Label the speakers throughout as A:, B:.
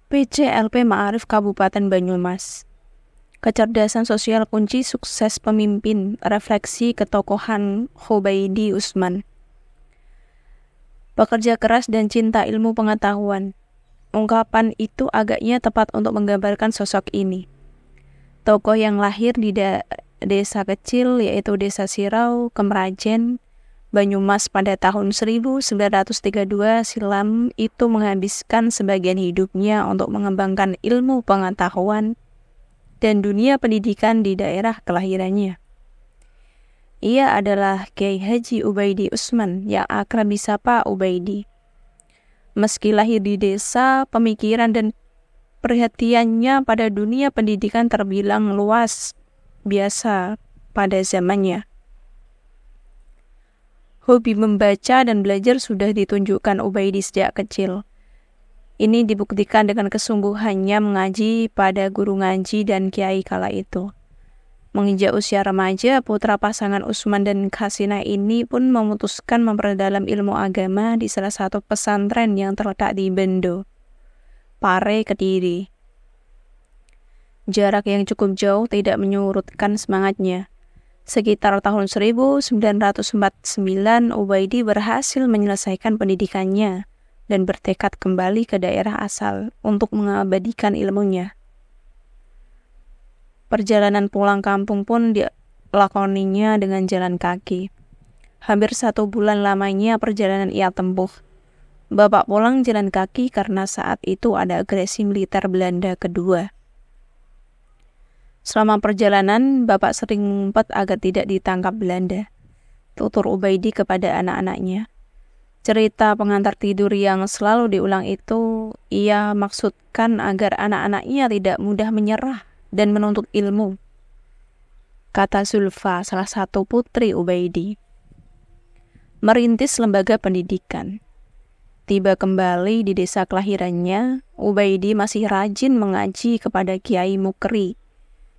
A: PCLP Ma'arif Kabupaten Banyumas. Kecerdasan sosial kunci sukses pemimpin, refleksi ketokohan Hubaidi Usman. Pekerja keras dan cinta ilmu pengetahuan. Ungkapan itu agaknya tepat untuk menggambarkan sosok ini. Tokoh yang lahir di desa kecil yaitu Desa Sirau, Kemrajen, Banyumas pada tahun 1932 silam itu menghabiskan sebagian hidupnya untuk mengembangkan ilmu pengetahuan dan dunia pendidikan di daerah kelahirannya. Ia adalah Kiai Haji Ubaidi Usman yang akrab disapa Ubaidi. Meski lahir di desa, pemikiran dan perhatiannya pada dunia pendidikan terbilang luas biasa pada zamannya. Hobi membaca dan belajar sudah ditunjukkan Ubaidi sejak kecil. Ini dibuktikan dengan kesungguhannya mengaji pada guru ngaji dan kiai kala itu. Menginjak usia remaja, putra pasangan Usman dan Hasinah ini pun memutuskan memperdalam ilmu agama di salah satu pesantren yang terletak di Bendo, Pare, Kediri. Jarak yang cukup jauh tidak menyurutkan semangatnya. Sekitar tahun 1949, Ubaidi berhasil menyelesaikan pendidikannya dan bertekad kembali ke daerah asal untuk mengabadikan ilmunya. Perjalanan pulang kampung pun dilakoninya dengan jalan kaki. Hampir 1 bulan lamanya perjalanan ia tempuh. Bapak pulang jalan kaki karena saat itu ada agresi militer Belanda kedua. Selama perjalanan, Bapak sering mengumpet agar tidak ditangkap Belanda. Tutur Ubaidi kepada anak-anaknya. Cerita pengantar tidur yang selalu diulang itu, ia maksudkan agar anak-anaknya tidak mudah menyerah dan menuntut ilmu. Kata Zulfa, salah satu putri Ubaidi. Merintis lembaga pendidikan. Tiba kembali di desa kelahirannya, Ubaidi masih rajin mengaji kepada Kiai Mukri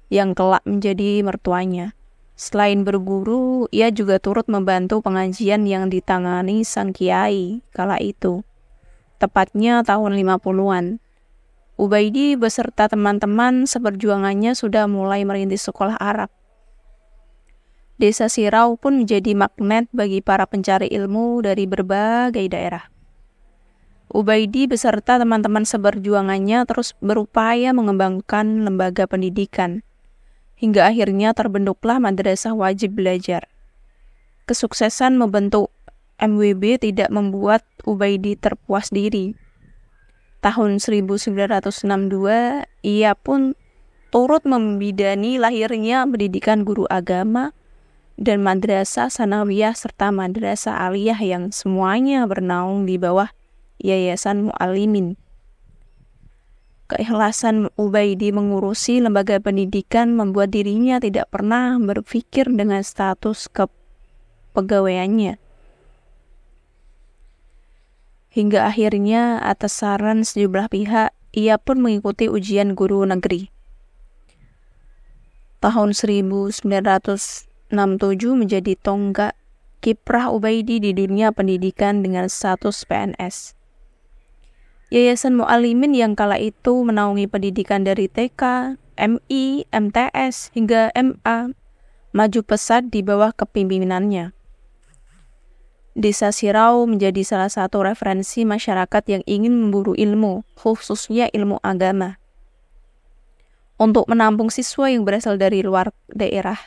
A: yang kelak menjadi mertuanya. Selain berguru, ia juga turut membantu pengajian yang ditangani sang kiai kala itu. Tepatnya tahun 50-an. Ubaidi beserta teman-teman seperjuangannya sudah mulai merintis sekolah Arab. Desa Sirau pun menjadi magnet bagi para pencari ilmu dari berbagai daerah. Ubaidi beserta teman-teman seperjuangannya terus berupaya mengembangkan lembaga pendidikan. Hingga akhirnya terbentuklah Madrasah Wajib Belajar. Kesuksesan membentuk MWB tidak membuat Ubaidi terpuas diri. Tahun 1962, ia pun turut membidani lahirnya pendidikan guru agama dan Madrasah Sanawiyah serta Madrasah Aliyah yang semuanya bernaung di bawah Yayasan Mu'allimin. Keikhlasan Ubaidi mengurusi lembaga pendidikan membuat dirinya tidak pernah berpikir dengan status kepegawaiannya. Hingga akhirnya atas saran sejumlah pihak, ia pun mengikuti ujian guru negeri. Tahun 1967 menjadi tonggak kiprah Ubaidi di dunia pendidikan dengan status PNS. Yayasan Mu'allimin yang kala itu menaungi pendidikan dari TK, MI, MTS, hingga MA, maju pesat di bawah kepemimpinannya. Desa Sirau menjadi salah satu referensi masyarakat yang ingin memburu ilmu, khususnya ilmu agama. Untuk menampung siswa yang berasal dari luar daerah,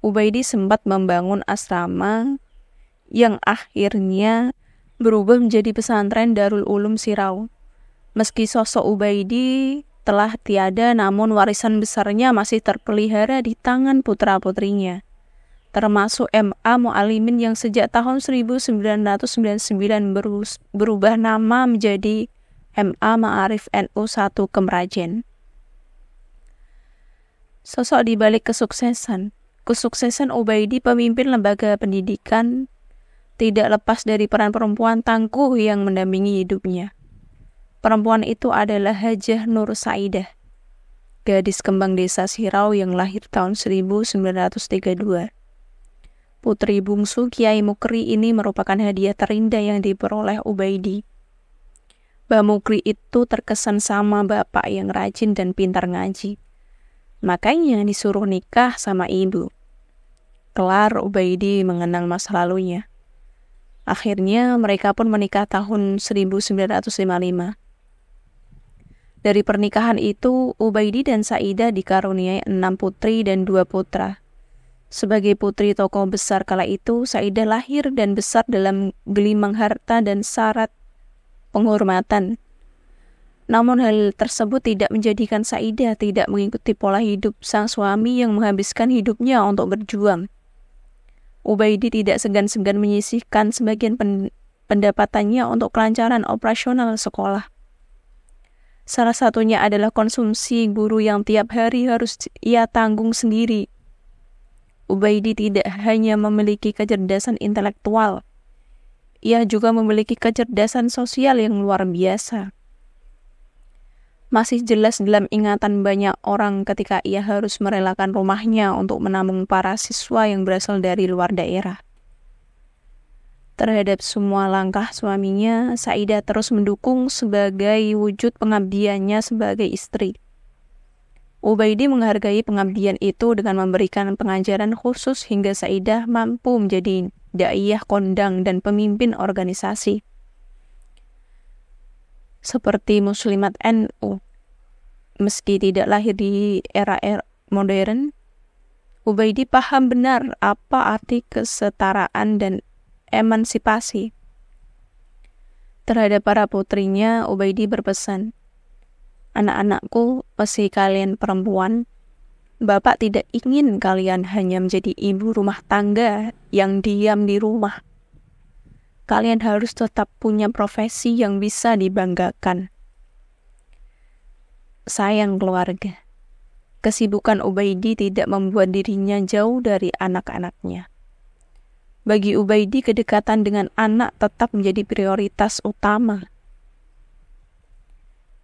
A: Ubaidi sempat membangun asrama yang akhirnya berubah menjadi pesantren Darul Ulum Sirau. Meski sosok Ubaidi telah tiada, namun warisan besarnya masih terpelihara di tangan putra-putrinya, termasuk MA Mu'allimin yang sejak tahun 1999 berubah nama menjadi MA Ma'arif NU 1 Kemrajen. Sosok di balik kesuksesan Ubaidi pemimpin lembaga pendidikan tidak lepas dari peran perempuan tangguh yang mendampingi hidupnya. Perempuan itu adalah Hajah Nur Saidah, gadis kembang desa Sirau yang lahir tahun 1932. Putri bungsu Kiai Mukri ini merupakan hadiah terindah yang diperoleh Ubaidi. Mbah Mukri itu terkesan sama bapak yang rajin dan pintar ngaji. Makanya disuruh nikah sama ibu. Kelar Ubaidi mengenang masa lalunya. Akhirnya mereka pun menikah tahun 1955. Dari pernikahan itu, Ubaidi dan Saidah dikaruniai 6 putri dan 2 putra. Sebagai putri tokoh besar kala itu, Saidah lahir dan besar dalam gelimang harta dan syarat penghormatan. Namun hal tersebut tidak menjadikan Saidah tidak mengikuti pola hidup sang suami yang menghabiskan hidupnya untuk berjuang. Ubaidi tidak segan-segan menyisihkan sebagian pendapatannya untuk kelancaran operasional sekolah. Salah satunya adalah konsumsi guru yang tiap hari harus ia tanggung sendiri. Ubaidi tidak hanya memiliki kecerdasan intelektual, ia juga memiliki kecerdasan sosial yang luar biasa. Masih jelas dalam ingatan banyak orang ketika ia harus merelakan rumahnya untuk menampung para siswa yang berasal dari luar daerah. Terhadap semua langkah suaminya, Saidah terus mendukung sebagai wujud pengabdiannya sebagai istri. Ubaidi menghargai pengabdian itu dengan memberikan pengajaran khusus hingga Saidah mampu menjadi daiyah kondang dan pemimpin organisasi. Seperti Muslimat NU. Meski tidak lahir di era modern, Ubaidi paham benar apa arti kesetaraan dan emansipasi. Terhadap para putrinya, Ubaidi berpesan, "Anak-anakku, meski kalian perempuan, Bapak tidak ingin kalian hanya menjadi ibu rumah tangga yang diam di rumah. Kalian harus tetap punya profesi yang bisa dibanggakan." Sayang keluarga, kesibukan Ubaidi tidak membuat dirinya jauh dari anak-anaknya. Bagi Ubaidi, kedekatan dengan anak tetap menjadi prioritas utama.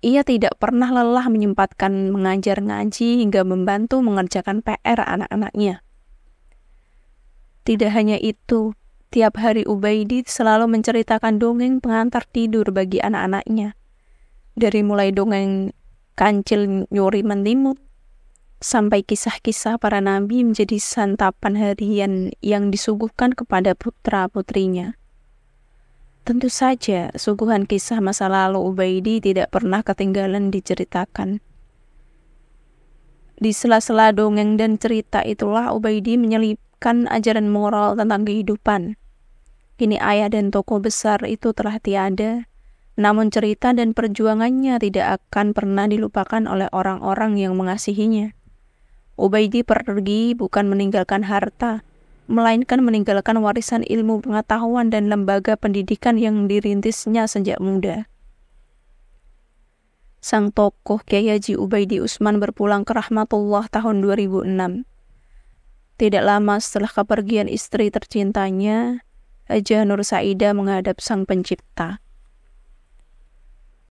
A: Ia tidak pernah lelah menyempatkan mengajar ngaji hingga membantu mengerjakan PR anak-anaknya. Tidak hanya itu, tiap hari Ubaidi selalu menceritakan dongeng pengantar tidur bagi anak-anaknya. Dari mulai dongeng Kancil Nyuri Mentimut, sampai kisah-kisah para nabi menjadi santapan harian yang disuguhkan kepada putra-putrinya. Tentu saja, suguhan kisah masa lalu Ubaidi tidak pernah ketinggalan diceritakan. Di sela-sela dongeng dan cerita itulah Ubaidi menyelipkan ajaran moral tentang kehidupan. Kini ayah dan tokoh besar itu telah tiada, namun cerita dan perjuangannya tidak akan pernah dilupakan oleh orang-orang yang mengasihinya. Ubaidi pergi bukan meninggalkan harta, melainkan meninggalkan warisan ilmu pengetahuan dan lembaga pendidikan yang dirintisnya sejak muda. Sang tokoh Kyai Haji Ubaidi Usman berpulang ke rahmatullah tahun 2006. Tidak lama setelah kepergian istri tercintanya, Hajah Nur Saidah menghadap Sang Pencipta.